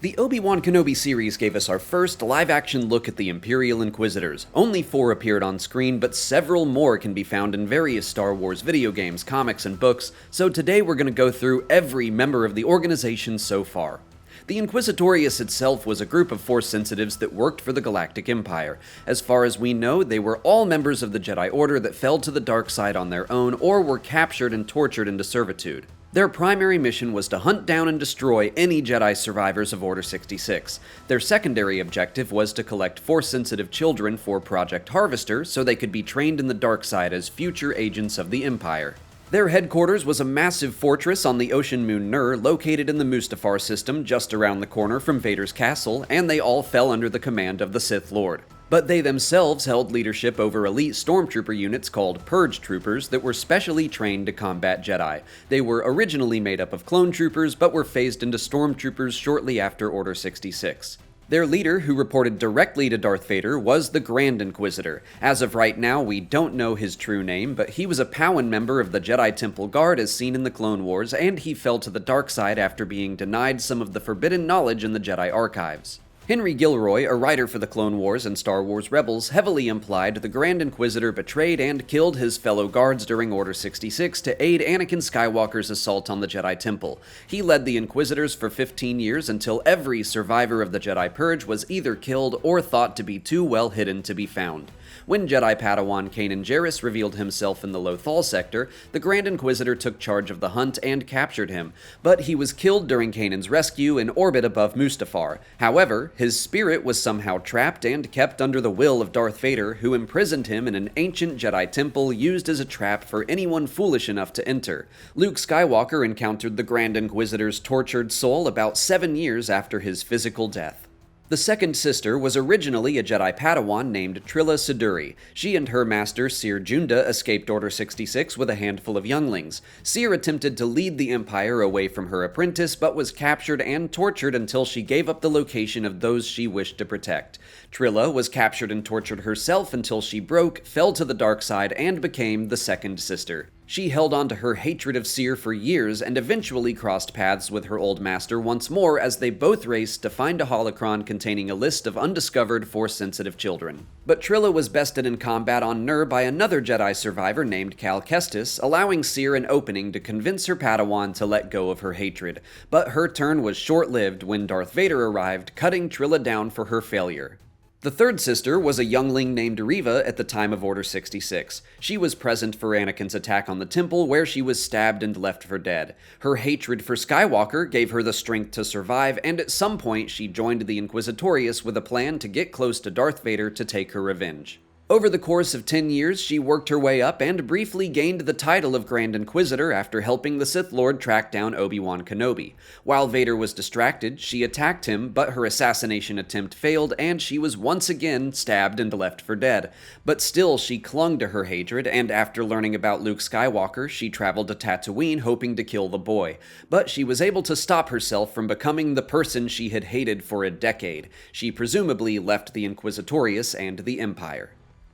The Obi-Wan Kenobi series gave us our first live-action look at the Imperial Inquisitors. Only 4 appeared on screen, but several more can be found in various Star Wars video games, comics, and books, so today we're going to go through every member of the organization so far. The Inquisitorius itself was a group of Force sensitives that worked for the Galactic Empire. As far as we know, they were all members of the Jedi Order that fell to the dark side on their own or were captured and tortured into servitude. Their primary mission was to hunt down and destroy any Jedi survivors of Order 66. Their secondary objective was to collect Force-sensitive children for Project Harvester so they could be trained in the dark side as future agents of the Empire. Their headquarters was a massive fortress on the ocean moon Nur, located in the Mustafar system just around the corner from Vader's castle, and they all fell under the command of the Sith Lord. But they themselves held leadership over elite stormtrooper units called Purge Troopers that were specially trained to combat Jedi. They were originally made up of clone troopers, but were phased into stormtroopers shortly after Order 66. Their leader, who reported directly to Darth Vader, was the Grand Inquisitor. As of right now, we don't know his true name, but he was a Powin member of the Jedi Temple Guard as seen in the Clone Wars, and he fell to the dark side after being denied some of the forbidden knowledge in the Jedi archives. Henry Gilroy, a writer for the Clone Wars and Star Wars Rebels, heavily implied the Grand Inquisitor betrayed and killed his fellow guards during Order 66 to aid Anakin Skywalker's assault on the Jedi Temple. He led the Inquisitors for 15 years until every survivor of the Jedi Purge was either killed or thought to be too well hidden to be found. When Jedi Padawan Kanan Jarrus revealed himself in the Lothal sector, the Grand Inquisitor took charge of the hunt and captured him, but he was killed during Kanan's rescue in orbit above Mustafar. However, his spirit was somehow trapped and kept under the will of Darth Vader, who imprisoned him in an ancient Jedi temple used as a trap for anyone foolish enough to enter. Luke Skywalker encountered the Grand Inquisitor's tortured soul about 7 years after his physical death. The second sister was originally a Jedi Padawan named Trilla Siduri. She and her master, Seer Junda, escaped Order 66 with a handful of younglings. Seer attempted to lead the Empire away from her apprentice, but was captured and tortured until she gave up the location of those she wished to protect. Trilla was captured and tortured herself until she broke, fell to the dark side, and became the second sister. She held on to her hatred of Seer for years and eventually crossed paths with her old master once more as they both raced to find a holocron containing a list of undiscovered Force-sensitive children. But Trilla was bested in combat on Nur by another Jedi survivor named Cal Kestis, allowing Seer an opening to convince her Padawan to let go of her hatred. But her turn was short-lived when Darth Vader arrived, cutting Trilla down for her failure. The third sister was a youngling named Reva at the time of Order 66. She was present for Anakin's attack on the temple, where she was stabbed and left for dead. Her hatred for Skywalker gave her the strength to survive, and at some point she joined the Inquisitorius with a plan to get close to Darth Vader to take her revenge. Over the course of 10 years, she worked her way up and briefly gained the title of Grand Inquisitor after helping the Sith Lord track down Obi-Wan Kenobi. While Vader was distracted, she attacked him, but her assassination attempt failed and she was once again stabbed and left for dead. But still, she clung to her hatred, and after learning about Luke Skywalker, she traveled to Tatooine hoping to kill the boy. But she was able to stop herself from becoming the person she had hated for a decade. She presumably left the Inquisitorius and the Empire.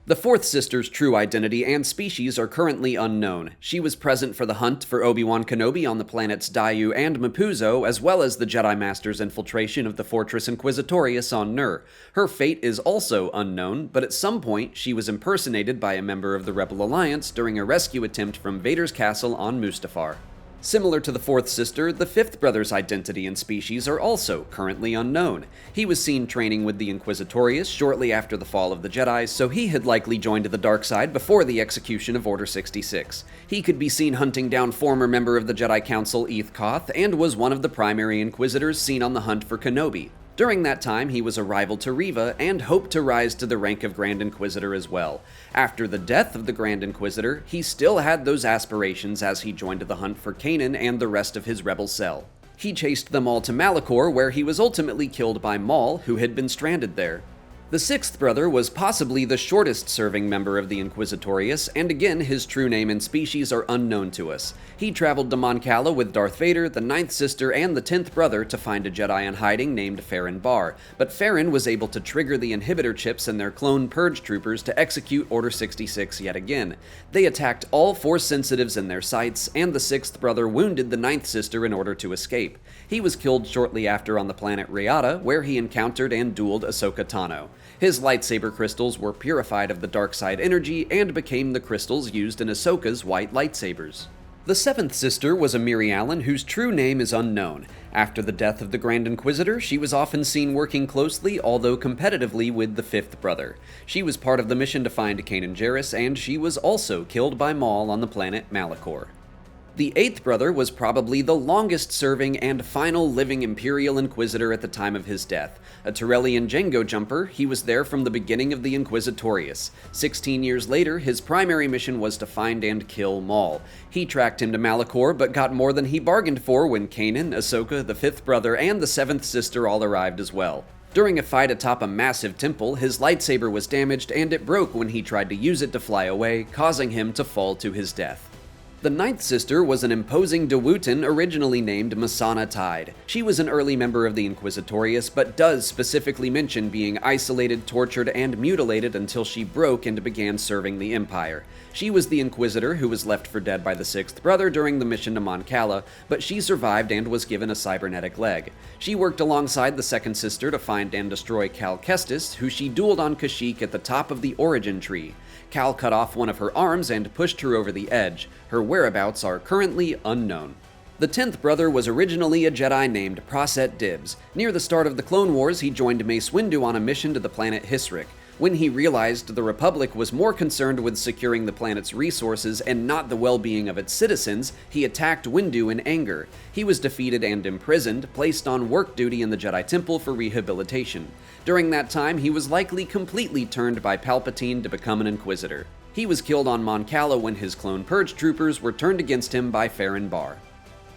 The fourth sister's true identity and species are currently unknown. She was present for the hunt for Obi-Wan Kenobi on the planets Daiyu and Mapuzo, as well as the Jedi Master's infiltration of the Fortress Inquisitorius on Nur. Her fate is also unknown, but at some point she was impersonated by a member of the Rebel Alliance during a rescue attempt from Vader's castle on Mustafar. Similar to the fourth sister, the fifth brother's identity and species are also currently unknown. He was seen training with the Inquisitorius shortly after the fall of the Jedi, so he had likely joined the dark side before the execution of Order 66. He could be seen hunting down former member of the Jedi Council Eth Koth, and was one of the primary Inquisitors seen on the hunt for Kenobi. During that time, he was a rival to Reva and hoped to rise to the rank of Grand Inquisitor as well. After the death of the Grand Inquisitor, he still had those aspirations as he joined the hunt for Kanan and the rest of his rebel cell. He chased them all to Malachor, where he was ultimately killed by Maul, who had been stranded there. The sixth brother was possibly the shortest serving member of the Inquisitorius, and again his true name and species are unknown to us. He traveled to Mon Cala with Darth Vader, the ninth sister, and the 10th brother to find a Jedi in hiding named Farron Barr, but Farron was able to trigger the inhibitor chips in their clone purge troopers to execute Order 66 yet again. They attacked all Force sensitives in their sights, and the sixth brother wounded the ninth sister in order to escape. He was killed shortly after on the planet Rayata, where he encountered and dueled Ahsoka Tano. His lightsaber crystals were purified of the dark side energy and became the crystals used in Ahsoka's white lightsabers. The seventh sister was a Miri Allen whose true name is unknown. After the death of the Grand Inquisitor, she was often seen working closely, although competitively, with the fifth brother. She was part of the mission to find Kanan Jarrus, and she was also killed by Maul on the planet Malachor. The eighth brother was probably the longest-serving and final living Imperial Inquisitor at the time of his death. A Turellian Django jumper, he was there from the beginning of the Inquisitorius. 16 years later, his primary mission was to find and kill Maul. He tracked him to Malachor, but got more than he bargained for when Kanan, Ahsoka, the fifth brother, and the seventh sister all arrived as well. During a fight atop a massive temple, his lightsaber was damaged and it broke when he tried to use it to fly away, causing him to fall to his death. The ninth sister was an imposing Dewutin originally named Masana Tide. She was an early member of the Inquisitorius, but does specifically mention being isolated, tortured, and mutilated until she broke and began serving the Empire. She was the Inquisitor who was left for dead by the sixth brother during the mission to Mon Cala, but she survived and was given a cybernetic leg. She worked alongside the second sister to find and destroy Cal Kestis, who she dueled on Kashyyyk at the top of the Origin Tree. Cal cut off one of her arms and pushed her over the edge. Her whereabouts are currently unknown. The 10th brother was originally a Jedi named Proset Dibbs. Near the start of the Clone Wars, he joined Mace Windu on a mission to the planet Hisric. When he realized the Republic was more concerned with securing the planet's resources and not the well-being of its citizens, he attacked Windu in anger. He was defeated and imprisoned, placed on work duty in the Jedi Temple for rehabilitation. During that time, he was likely completely turned by Palpatine to become an Inquisitor. He was killed on Mon Cala when his clone purge troopers were turned against him by Farron Barr.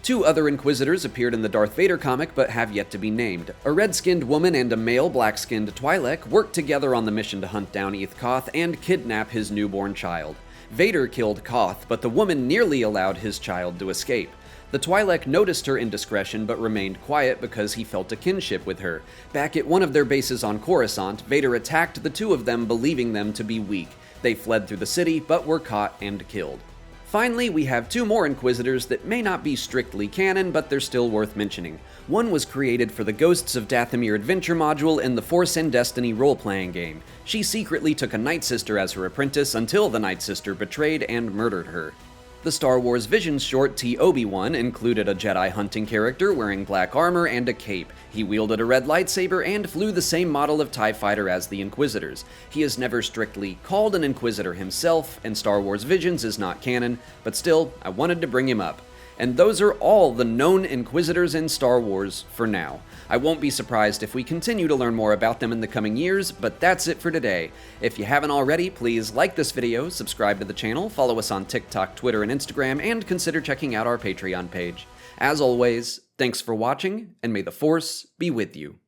Two other Inquisitors appeared in the Darth Vader comic but have yet to be named. A red-skinned woman and a male black-skinned Twi'lek worked together on the mission to hunt down Eth Koth and kidnap his newborn child. Vader killed Koth, but the woman nearly allowed his child to escape. The Twi'lek noticed her indiscretion but remained quiet because he felt a kinship with her. Back at one of their bases on Coruscant, Vader attacked the two of them, believing them to be weak. They fled through the city but were caught and killed. Finally, we have two more Inquisitors that may not be strictly canon, but they're still worth mentioning. One was created for the Ghosts of Dathomir adventure module in the Force and Destiny role-playing game. She secretly took a Night Sister as her apprentice until the Night Sister betrayed and murdered her. The Star Wars Visions short T. Obi-Wan included a Jedi hunting character wearing black armor and a cape. He wielded a red lightsaber and flew the same model of TIE fighter as the Inquisitors. He is never strictly called an Inquisitor himself, and Star Wars Visions is not canon, but still, I wanted to bring him up. And those are all the known Inquisitors in Star Wars for now. I won't be surprised if we continue to learn more about them in the coming years, but that's it for today. If you haven't already, please like this video, subscribe to the channel, follow us on TikTok, Twitter, and Instagram, and consider checking out our Patreon page. As always, thanks for watching, and may the Force be with you.